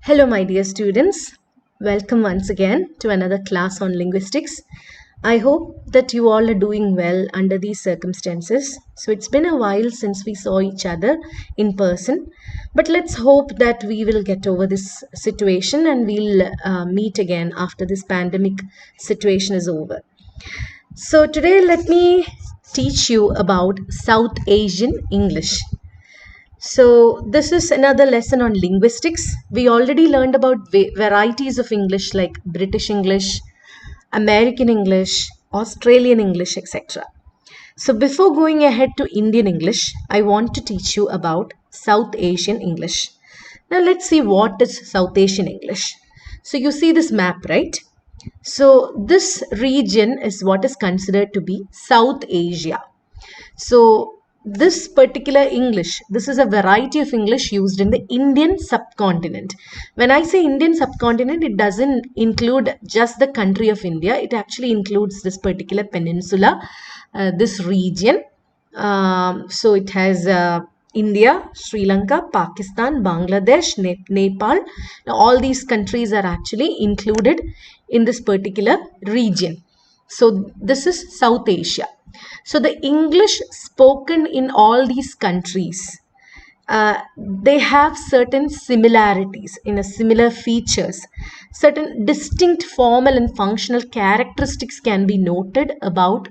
Hello, my dear students. Welcome once again to another class on linguistics. I hope that you all are doing well under these circumstances. So, it's been a while since we saw each other in person, but let's hope that we will get over this situation and we'll meet again after this pandemic situation is over. So, today, let me teach you about South Asian English. So, this is another lesson on linguistics. We already learned about varieties of English like British English, American English, Australian English, etc. So, before going ahead to Indian English, I want to teach you about South Asian English. Now, let's see what is South Asian English. So, you see this map, right? So, this region is what is considered to be South Asia. So, this particular English, this is a variety of English used in the Indian subcontinent. When I say Indian subcontinent, it doesn't include just the country of India. It actually includes this particular peninsula, this region. So, it has India, Sri Lanka, Pakistan, Bangladesh, Nepal. Now, all these countries are actually included in this particular region. So, this is South Asia. So, the English spoken in all these countries, they have certain similarities, similar features. Certain distinct formal and functional characteristics can be noted about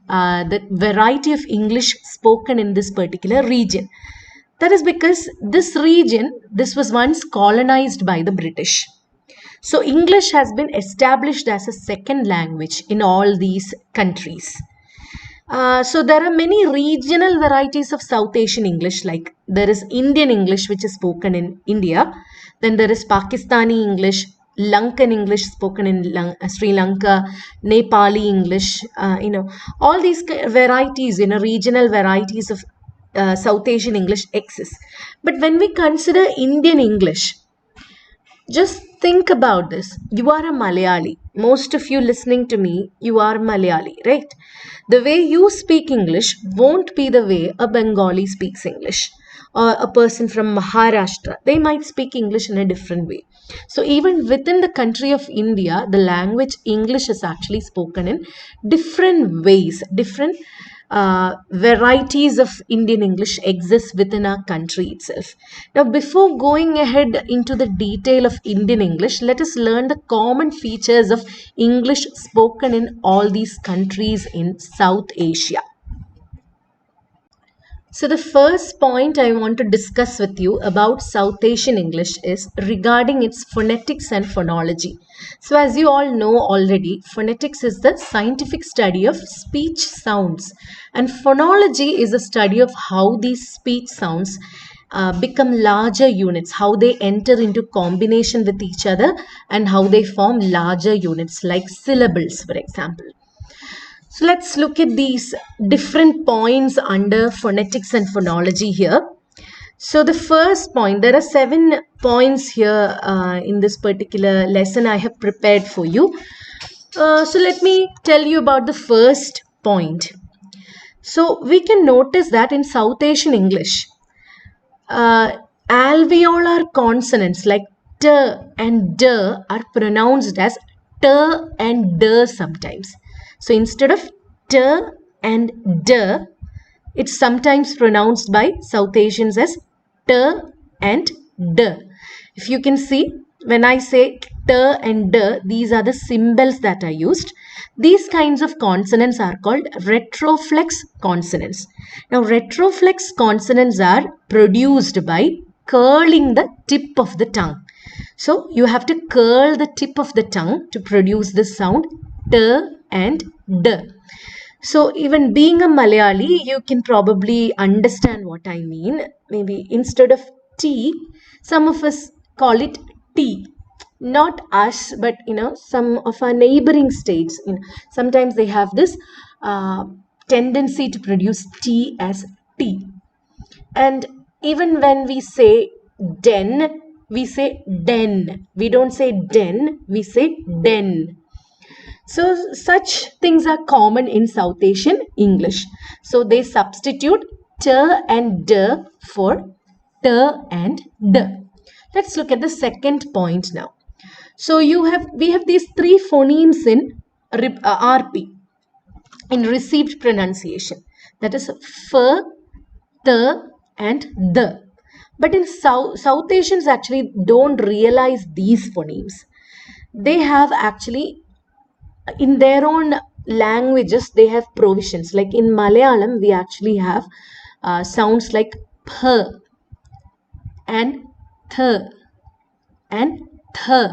the variety of English spoken in this particular region. That is because this region, this was once colonized by the British. So, English has been established as a second language in all these countries. So there are many regional varieties of South Asian English, like there is Indian English, which is spoken in India. Then there is Pakistani English, Lankan English spoken in Sri Lanka, Nepali English, all these varieties, regional varieties of South Asian English exist. But when we consider Indian English, just think about this. You are a Malayali. Most of you listening to me, you are Malayali, right? The way you speak English won't be the way a Bengali speaks English, or a person from Maharashtra. They might speak English in a different way. So, even within the country of India, the language English is actually spoken in different ways, different varieties of Indian English exist within our country itself. Now, before going ahead into the detail of Indian English, let us learn the common features of English spoken in all these countries in South Asia. So, the first point I want to discuss with you about South Asian English is regarding its phonetics and phonology. So, as you all know already, phonetics is the scientific study of speech sounds, and phonology is a study of how these speech sounds become larger units, how they enter into combination with each other, and how they form larger units like syllables, for example. So let's look at these different points under phonetics and phonology here. So the first point, there are 7 points here in this particular lesson I have prepared for you. So let me tell you about the first point. So we can notice that in South Asian English, alveolar consonants like t and d are pronounced as t and d sometimes. So instead of t and d, it's sometimes pronounced by South Asians as t and d. If you can see, when I say t and d, these are the symbols that are used. These kinds of consonants are called retroflex consonants. Now, retroflex consonants are produced by curling the tip of the tongue. So, you have to curl the tip of the tongue to produce this sound t and d. So, even being a Malayali, you can probably understand what I mean. Maybe instead of T, some of us call it T. Not us, but some of our neighboring states. Sometimes they have this tendency to produce T as T. And even when we say den, we say den. We don't say den, we say den. So, such things are common in South Asian English. So, they substitute t and d for t and d. Let's look at the second point now. So we have these three phonemes in RP, in received pronunciation. That is f, the, and the. But in South Asians actually don't realize these phonemes. They have actually, in their own languages, they have provisions. Like in Malayalam, we actually have sounds like p and th and th.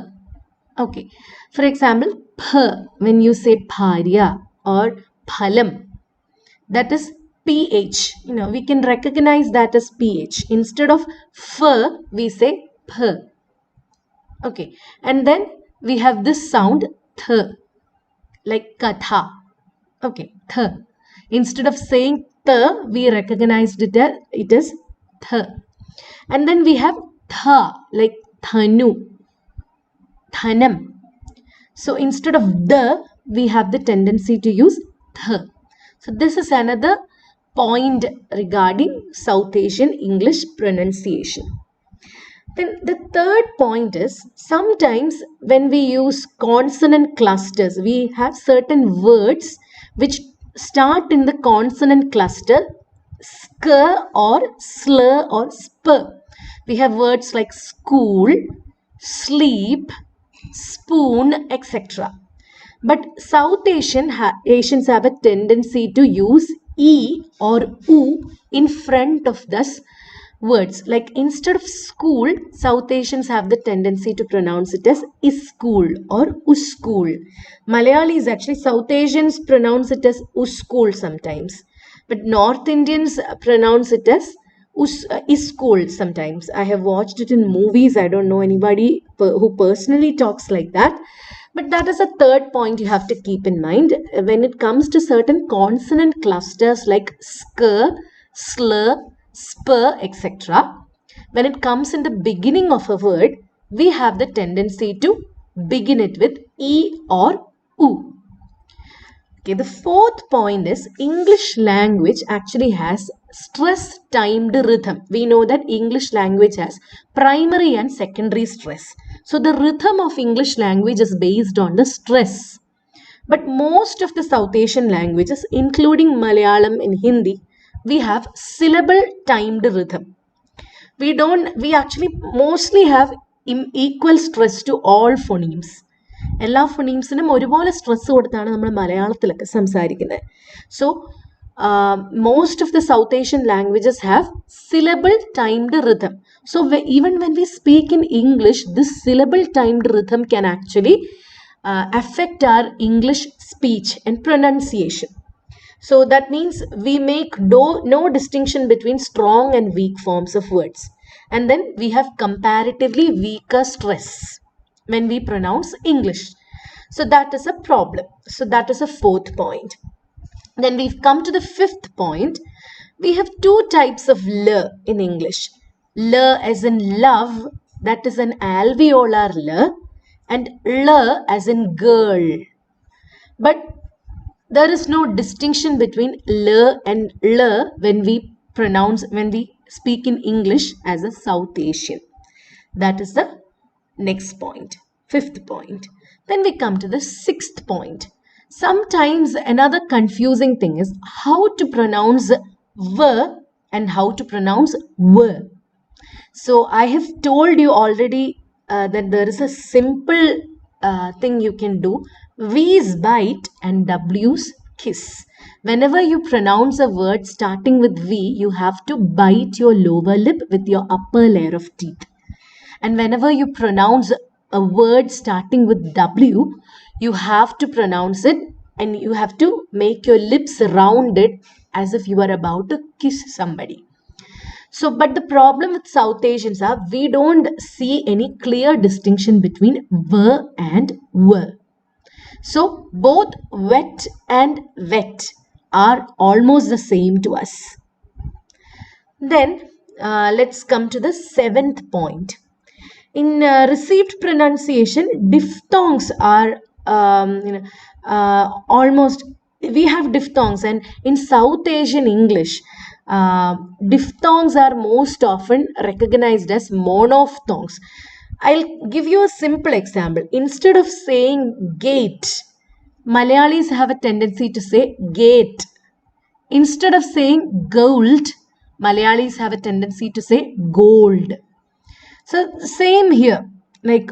Okay. For example, p, when you say bharya or phalam, that is ph. We can recognize that as ph. Instead of f, we say p. Okay. And then we have this sound th, like katha. Okay, th. Instead of saying th, we recognized it as th. And then we have tha, like thanu, thanam. So instead of the, we have the tendency to use th. So this is another point regarding South Asian English pronunciation. Then the third point is, sometimes when we use consonant clusters, we have certain words which start in the consonant cluster sk or slur or spur. We have words like school, sleep, spoon, etc. But South Asians have a tendency to use E or U in front of this words. Like instead of school, South Asians have the tendency to pronounce it as iskul or uskul. Malayalis, actually South Asians pronounce it as uskul sometimes, but North Indians pronounce it as iskul sometimes. I have watched it in movies. I don't know anybody who personally talks like that. But that is a third point you have to keep in mind when it comes to certain consonant clusters like skr, slur, spur, etc. When it comes in the beginning of a word, we have the tendency to begin it with E or U. Okay, the fourth point is English language actually has stress timed rhythm. We know that English language has primary and secondary stress. So the rhythm of English language is based on the stress. But most of the South Asian languages, including Malayalam and Hindi, we have syllable timed rhythm. We actually mostly have equal stress to all phonemes. എല്ലാ ഫൊണീംസിനും ഒരുപോലെ stress കൊടുത്താണ് നമ്മൾ മലയാളത്തിലൊക്കെ സംസാരിക്കുന്നത്. So most of the South Asian languages have syllable timed rhythm. So even when we speak in English, this syllable timed rhythm can actually affect our English speech and pronunciation. So that means we make no distinction between strong and weak forms of words. And then we have comparatively weaker stress when we pronounce English. So that is a problem. So that is a fourth point. Then we've come to the fifth point. We have two types of l in English. L as in love, that is an alveolar l, and l as in girl. But there is no distinction between l and l when we speak in English as a South Asian. That is the next point, fifth point. Then we come to the sixth point. Sometimes another confusing thing is how to pronounce v and how to pronounce w. So I have told you already that there is a simple thing you can do. V's bite and W's kiss. Whenever you pronounce a word starting with V, you have to bite your lower lip with your upper layer of teeth. And whenever you pronounce a word starting with W, you have to pronounce it and you have to make your lips rounded as if you are about to kiss somebody. So, but the problem with South Asians are we don't see any clear distinction between V and W. So, both wet and wet are almost the same to us. Then, let's come to the seventh point. In received pronunciation, diphthongs are almost, we have diphthongs, and in South Asian English, Diphthongs are most often recognized as monophthongs. I'll give you a simple example. Instead of saying gate, Malayalis have a tendency to say gate. Instead of saying gold, Malayalis have a tendency to say gold. So same here, like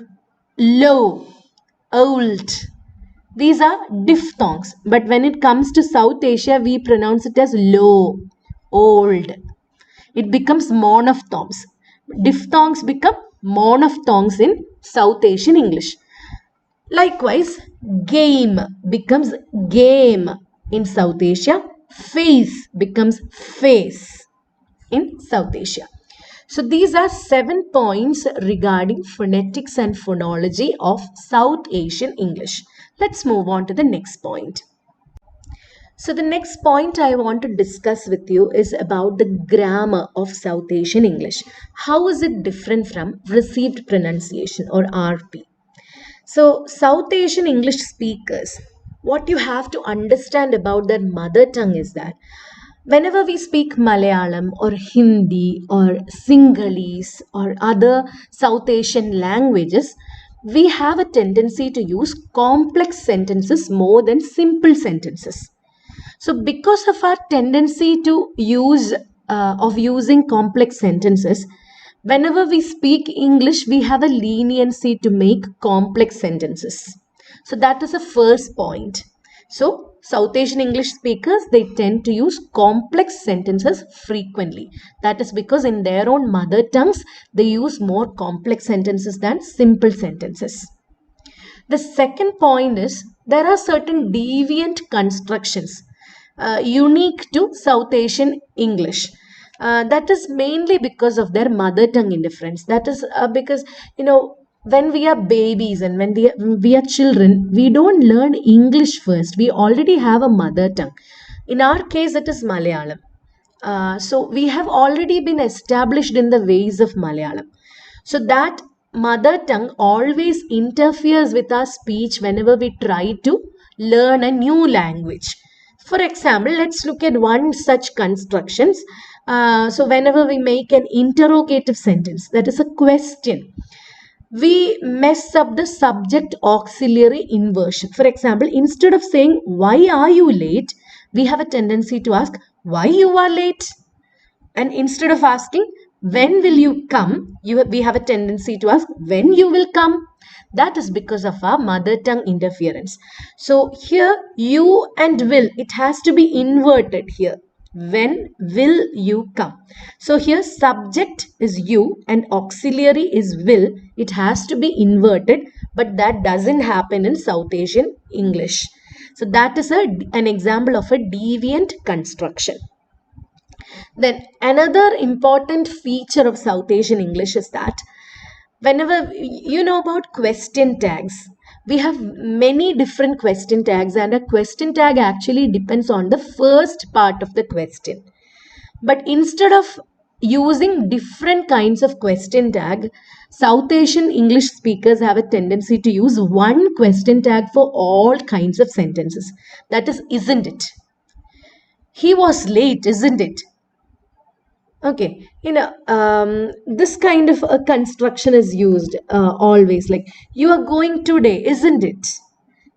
low, old. These are diphthongs. But when it comes to South Asia, we pronounce it as low, old. It becomes monophthongs. Diphthongs become monophthongs in South Asian English. Likewise, game becomes game in South Asia. Face becomes face in South Asia. So these are 7 points regarding phonetics and phonology of South Asian English. Let's move on to the next point. So the next point I want to discuss with you is about the grammar of South Asian English. How is it different from received pronunciation or RP? So South Asian English speakers, what you have to understand about their mother tongue is that whenever we speak Malayalam or Hindi or Sinhalese or other South Asian languages, we have a tendency to use complex sentences more than simple sentences. So because of our tendency to using complex sentences, whenever we speak English, we have a leniency to make complex sentences. So that is the first point. So South Asian English speakers, they tend to use complex sentences frequently. That is because in their own mother tongues, they use more complex sentences than simple sentences. The second point is there are certain deviant constructions unique to South Asian English. That is mainly because of their mother tongue indifference. That is because, when we are babies and when we are children, we don't learn English first. We already have a mother tongue. In our case, it is Malayalam. So we have already been established in the ways of Malayalam. So that mother tongue always interferes with our speech whenever we try to learn a new language. For example, let's look at one such constructions. So whenever we make an interrogative sentence, that is a question, we mess up the subject auxiliary inversion. For example, instead of saying, why are you late? We have a tendency to ask, why you are late? And instead of asking, when will you come? We have a tendency to ask, when you will come? That is because of our mother tongue interference. So here, you and will, it has to be inverted here. When will you come? So here, subject is you and auxiliary is will. It has to be inverted, but that doesn't happen in South Asian English. So that is an example of a deviant construction. Then another important feature of South Asian English is that whenever you know about question tags, we have many different question tags, and a question tag actually depends on the first part of the question. But instead of using different kinds of question tag, South Asian English speakers have a tendency to use one question tag for all kinds of sentences. That is, isn't it? He was late, isn't it? Okay, this kind of a construction is used always, like you are going today, isn't it?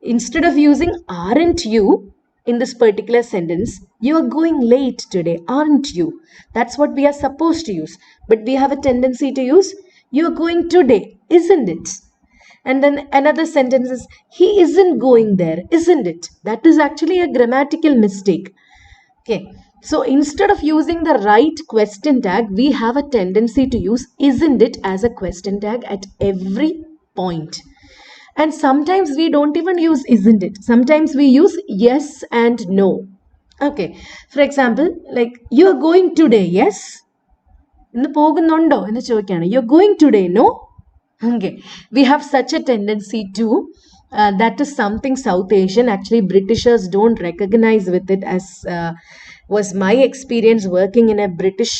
Instead of using aren't you in this particular sentence, you are going late today, aren't you? That's what we are supposed to use. But we have a tendency to use you are going today, isn't it? And then another sentence is he isn't going there, isn't it? That is actually a grammatical mistake. Okay, so instead of using the right question tag, we have a tendency to use isn't it as a question tag at every point. And sometimes we don't even use isn't it. Sometimes we use yes and no. Okay, for example, like you are going today, yes? ഇന്ന് പോകുന്നുണ്ടോ എന്ന് ചോദിക്കുകയാണ്. You're going today, no? Okay, we have such a tendency to that is something South Asian, actually Britishers don't recognize with it, as was my experience working in a British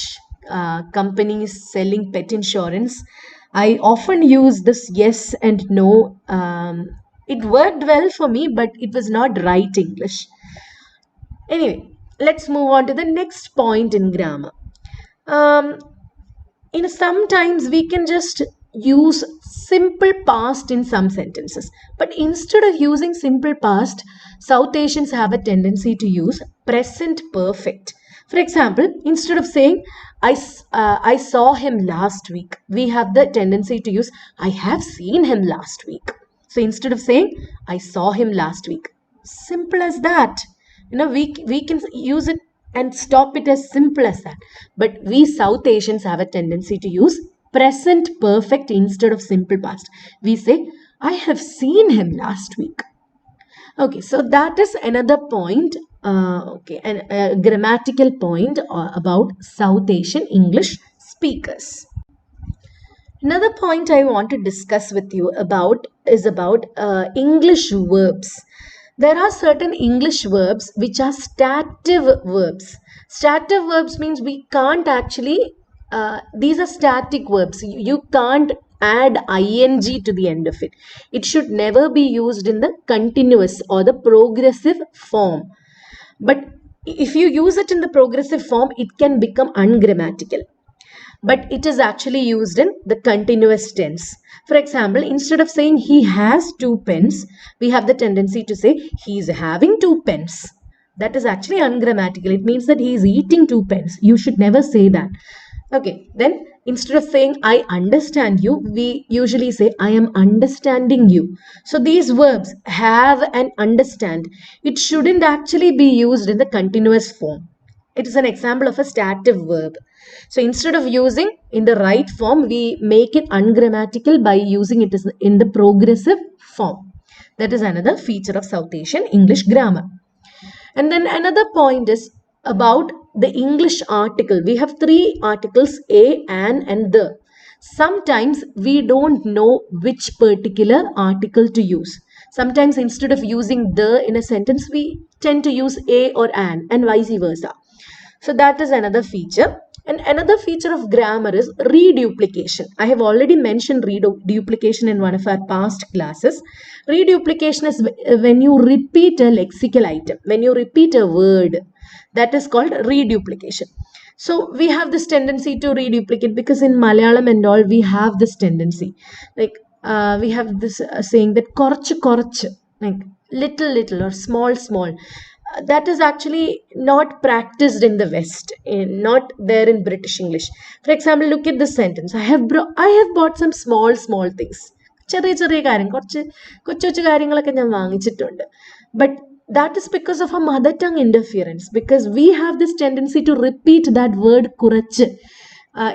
company selling pet insurance. I often use this yes and no. It worked well for me, but it was not right English. Anyway, let's move on to the next point in grammar. Um, Sometimes we can just use simple past in some sentences, but instead of using simple past, South Asians have a tendency to use present perfect. For example, instead of saying I saw him last week, we have the tendency to use I have seen him last week. So instead of saying I saw him last week, simple as that. We can use it and stop it as simple as that. But we South Asians have a tendency to use present perfect instead of simple past. We say, I have seen him last week. Okay, so that is another point, and a grammatical point about South Asian English speakers. Another point I want to discuss with you about is about English verbs. There are certain English verbs which are stative verbs. Stative verbs means we can't actually, these are static verbs. You can't add ing to the end of it. It should never be used in the continuous or the progressive form. But if you use it in the progressive form, it can become ungrammatical, but it is actually used in the continuous tense. For example, instead of saying he has 2 pens, we have the tendency to say he is having 2 pens. That is actually ungrammatical. It means that he is eating 2 pens. You should never say that. Okay, then instead of saying I understand you, we usually say I am understanding you. So these verbs have and understand. It shouldn't actually be used in the continuous form. It is an example of a stative verb. So instead of using in the right form, we make it ungrammatical by using it in the progressive form. That is another feature of South Asian English grammar. And then another point is about the English article. We have three articles, a, an, and the. Sometimes we don't know which particular article to use. Sometimes instead of using the in a sentence, we tend to use a or an, and vice versa. So that is another feature. And another feature of grammar is reduplication. I have already mentioned reduplication in one of our past classes. Reduplication is when you repeat a lexical item, when you repeat a word, that is called reduplication. So we have this tendency to reduplicate because in Malayalam and all we have this tendency. Like we have this saying that korch korch, like little or small. That is actually not practiced in the West, not there in British English. For example, look at this sentence. I have bought some small things. ചെറിയ ചെറിയ കാര്യം കുറച്ച് കൊച്ചു കൊച്ചു കാര്യങ്ങളൊക്കെ ഞാൻ വാങ്ങിച്ചിട്ടുണ്ട്. But that is because of a mother tongue interference, because we have this tendency to repeat that word kurach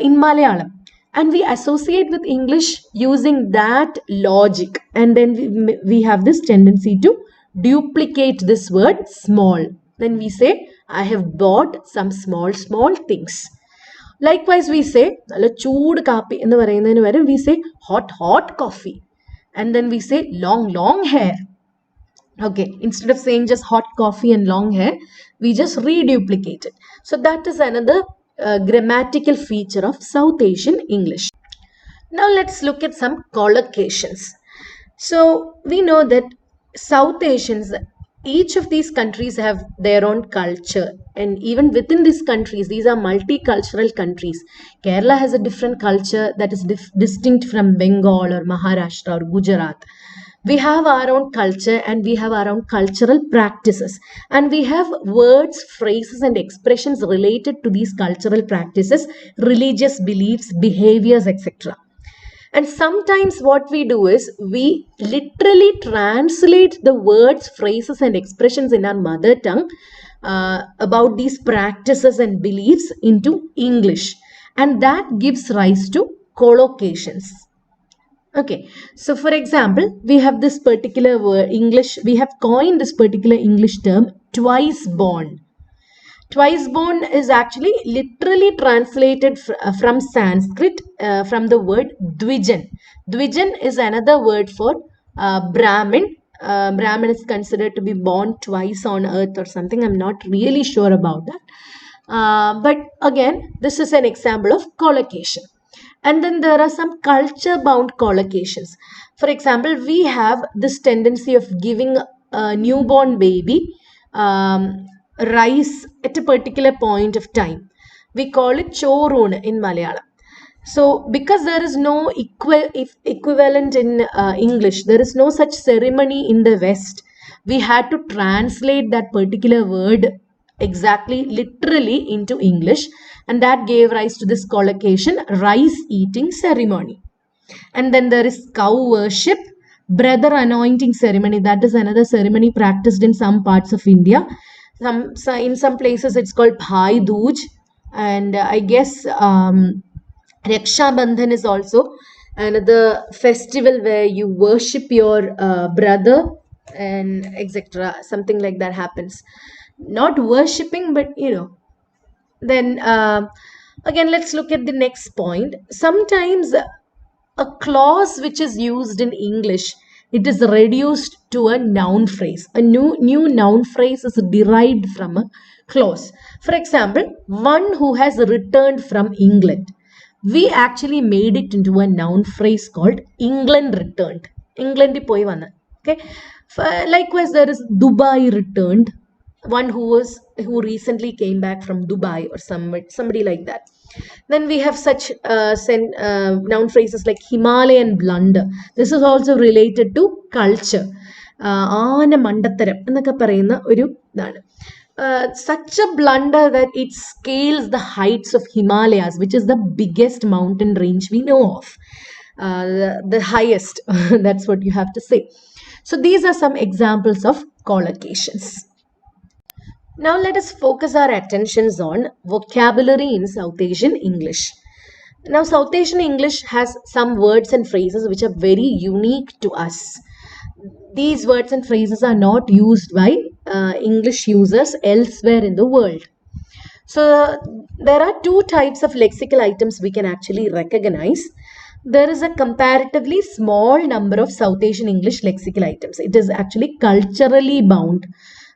in Malayalam, and we associate with English using that logic, and then we have this tendency to duplicate this word small. Then we say I have bought some small things. Likewise, we say നല്ല ചൂട് കാപ്പി എന്ന് പറയുന്നതിന് വരെ we say hot coffee, and then we say long hair. Okay, instead of saying just hot coffee and long hair, we just reduplicate it. So that is another grammatical feature of South Asian English. Now let's look at some collocations. So we know that South Asians, each of these countries have their own culture, and even within these countries, these are multicultural countries. Kerala has a different culture that is distinct from Bengal or Maharashtra or Gujarat. We have our own culture and we have our own cultural practices, and we have words, phrases, and expressions related to these cultural practices, religious beliefs, behaviors, etc. And sometimes what we do is we literally translate the words, phrases, and expressions in our mother tongue about these practices and beliefs into English, and that gives rise to collocations. Okay, so for example, we have this particular word English, we have coined this particular English term twice born. Twice born is actually literally translated from Sanskrit, from the word Dvijan. Dvijan is another word for Brahmin. Brahmin is considered to be born twice on earth or something. I'm not really sure about that. But again, this is an example of collocation. And then there are some culture bound collocations. For example, we have this tendency of giving a newborn baby rice at a particular point of time. We call it chorun in Malayalam. So, because there is no equivalent in English, there is no such ceremony in the West, we had to translate that particular word exactly, literally into English, and that gave rise to this collocation, rice eating ceremony. And then there is cow worship, brother anointing ceremony. That is another ceremony practiced in some parts of India. In some places it's called Bhai Dooj, and I guess Raksha Bandhan is also another festival where you worship your brother and etc. Something like that happens. Not worshipping, but then again, let's look at the next point. Sometimes a clause which is used in English, it is reduced to a noun phrase. A new noun phrase is derived from a clause. For example, one who has returned from England. We actually made it into a noun phrase called England returned. England poi vanna. Okay. Likewise, there is Dubai returned. One who recently came back from Dubai or somebody like that. Then we have such noun phrases like Himalayan blunder. This is also related to culture. ആന മണ്ടത്തരം എന്നൊക്കെ പറയുന്ന ഒരു ഇതാണ്. Such a blunder that it scales the heights of Himalayas, which is the biggest mountain range we know of. The highest, that's what you have to say. So these are some examples of collocations. Now let us focus our attentions on vocabulary in South Asian English. Now South Asian English has some words and phrases which are very unique to us. These words and phrases are not used by English users elsewhere in the world. So there are two types of lexical items we can actually recognize. There is a comparatively small number of South Asian English lexical items. It is actually culturally bound.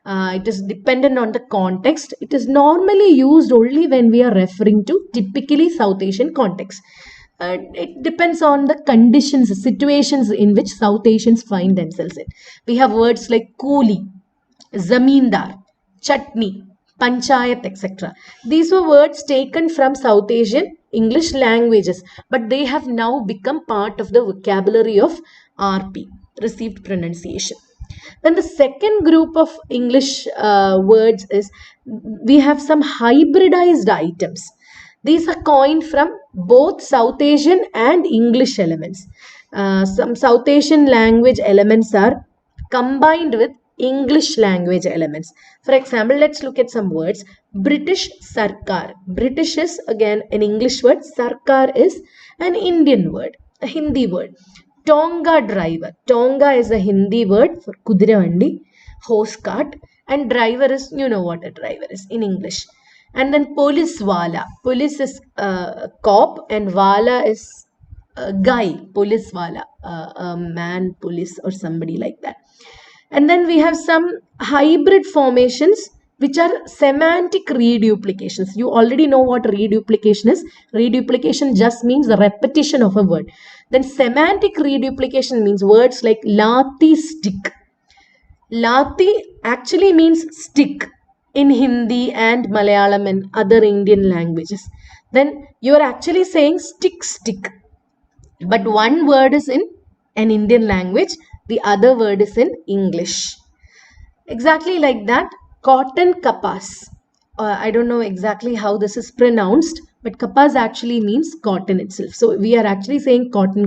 It is dependent on the context. It is normally used only when we are referring to typically South Asian context. It depends on the conditions, situations in which South Asians find themselves in. We have words like coolie, zamindar, chutney, panchayat, etc. These were words taken from South Asian English languages, but they have now become part of the vocabulary of RP, received pronunciation. Then the second group of English words is we have some hybridized items. These are coined from both South Asian and English elements. Some South Asian language elements are combined with English language elements. For example, let's look at some words. British Sarkar. British is again an English word. Sarkar is an Indian word, a Hindi word. Tonga driver. Tonga is a Hindi word for kudiravandi, horse cart, and driver is, you know what a driver is in English. And then police wala. Police is cop and wala is guy. Police wala, a man police or somebody like that. And then we have some hybrid formations which are semantic reduplications. You already know what reduplication is. Reduplication just means the repetition of a word. Then semantic reduplication means words like lati stick. Lati actually means stick in Hindi and Malayalam and other Indian languages. Then you are actually saying stick. But one word is in an Indian language, the other word is in English. Exactly like that, cotton kapas. I don't know exactly how this is pronounced, but kapas actually means cotton itself. So we are actually saying cotton,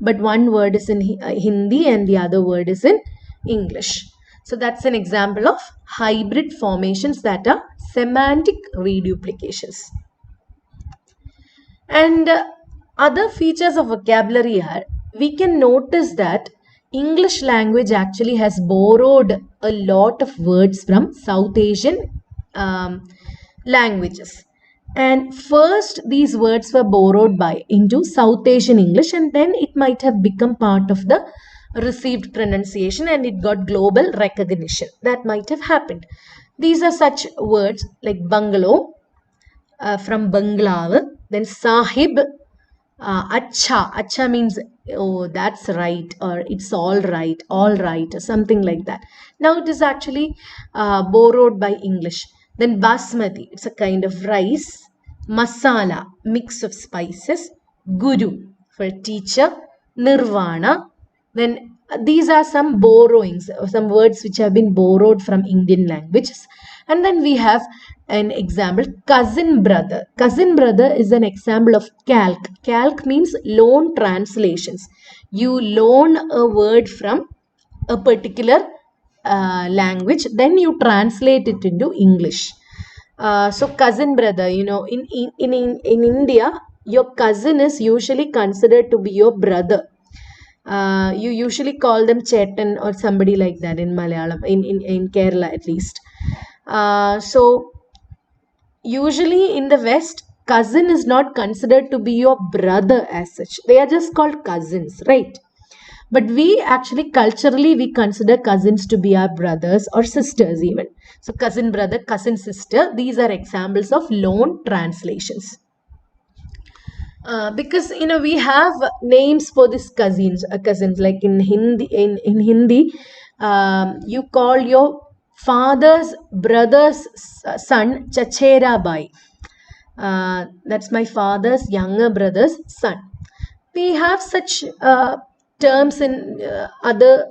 but one word is in Hindi and the other word is in English. So that's an example of hybrid formations that are semantic reduplications. And other features of vocabulary are, we can notice that English language actually has borrowed a lot of words from South Asian languages. And first these words were borrowed into South Asian English, and then it might have become part of the received pronunciation and it got global recognition. That might have happened. These are such words like bungalow, from Bangladesh, then sahib, Acha means, oh, that's right, or it's all right, or something like that. Now it is actually borrowed by English. Then basmati, it's a kind of rice. Masala, mix of spices. Guru, for teacher. Nirvana. Then these are some borrowings, some words which have been borrowed from Indian languages. And then we have an example, cousin brother. Cousin brother is an example of calc. Calc means loan translations. You loan a word from a particular language, then you translate it into English. So cousin brother, in India, your cousin is usually considered to be your brother. You usually call them Chetan or somebody like that in Malayalam, in Kerala at least. So usually in the West, cousin is not considered to be your brother as such. They are just called cousins, right? But we actually culturally we consider cousins to be our brothers or sisters even. So cousin brother, cousin sister, these are examples of loan translations. Because we have names for these cousins like in Hindi, you call your father's brother's son Chachera Bai. That's my father's younger brother's son. We have such terms in other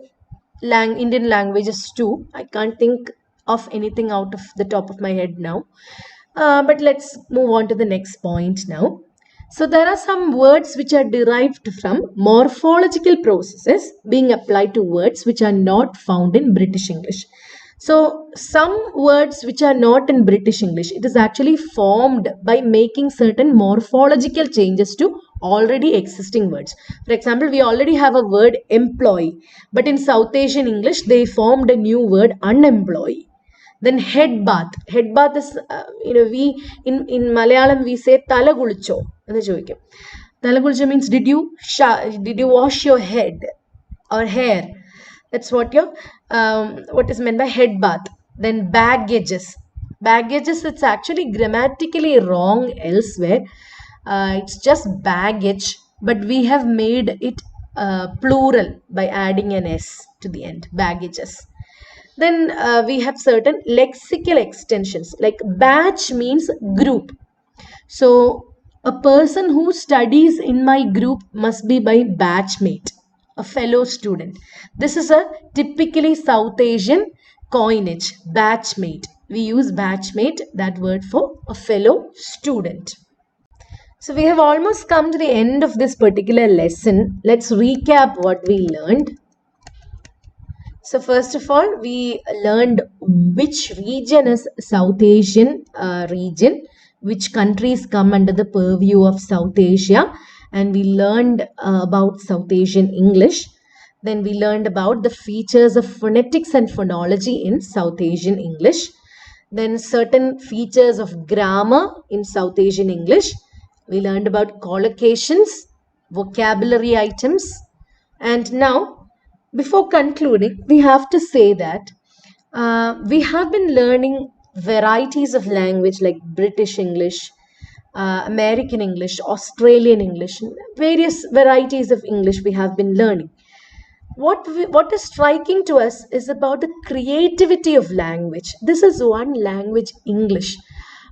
Indian languages too. I can't think of anything out of the top of my head now. But let's move on to the next point now. So there are some words which are derived from morphological processes being applied to words which are not found in British English. So some words which are not in British English, it is actually formed by making certain morphological changes to already existing words. For example, we already have a word employee, but in South Asian English, they formed a new word unemployee. Then head bath. Head bath is, we in Malayalam we say talagulicho. Talagulicho means did you wash your head or hair? That's what what is meant by head bath. Then baggages. Baggages, it's actually grammatically wrong elsewhere. It's just baggage, but we have made it plural by adding an S to the end. Baggages. Then we have certain lexical extensions like batch means group. So a person who studies in my group must be my batchmate, a fellow student. This is a typically South Asian coinage, batchmate. We use batchmate, that word for a fellow student. So we have almost come to the end of this particular lesson. Let's recap what we learned. So first of all, we learned which region is South Asian region, which countries come under the purview of South Asia, and we learned about South Asian English. Then we learned about the features of phonetics and phonology in South Asian English. Then certain features of grammar in South Asian English. We learned about collocations, vocabulary items, and now before concluding, we have to say that we have been learning varieties of language like British English, American English, Australian English, various varieties of English we have been learning. What is striking to us is about the creativity of language. This is one language, English.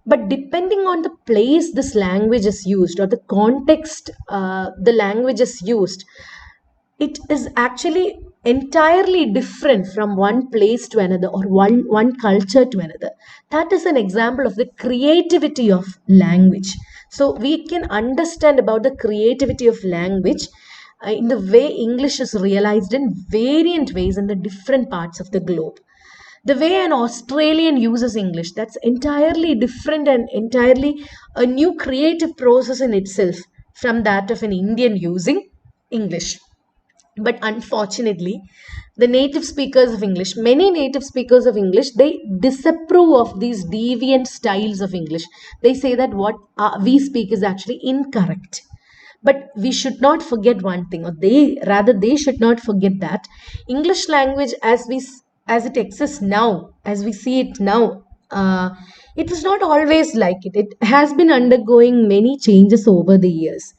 But depending on the place this language is used or the context the language is used, it is actually entirely different from one place to another or one culture to another. That is an example of the creativity of language. So we can understand about the creativity of language in the way English is realized in variant ways in the different parts of the globe. The way an Australian uses English, that's entirely different and entirely a new creative process in itself from that of an Indian using English. But unfortunately, the native speakers of English, many native speakers of English, they disapprove of these deviant styles of English. They say that what we speak is actually incorrect. But we should not forget one thing, or they should not forget that English language as it exists now, as we see it now, it was not always like it. It has been undergoing many changes over the years.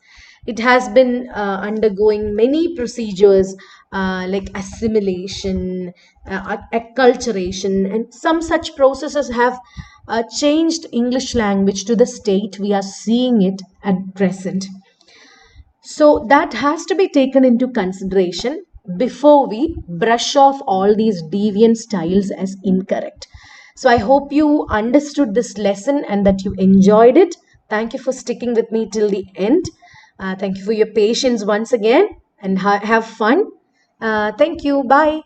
It has been undergoing many procedures like assimilation, acculturation, and some such processes have changed English language to the state we are seeing it at present. So that has to be taken into consideration before we brush off all these deviant styles as incorrect. So I hope you understood this lesson and that you enjoyed it. Thank you for sticking with me till the end. Thank you for your patience once again and have fun. Thank you. Bye.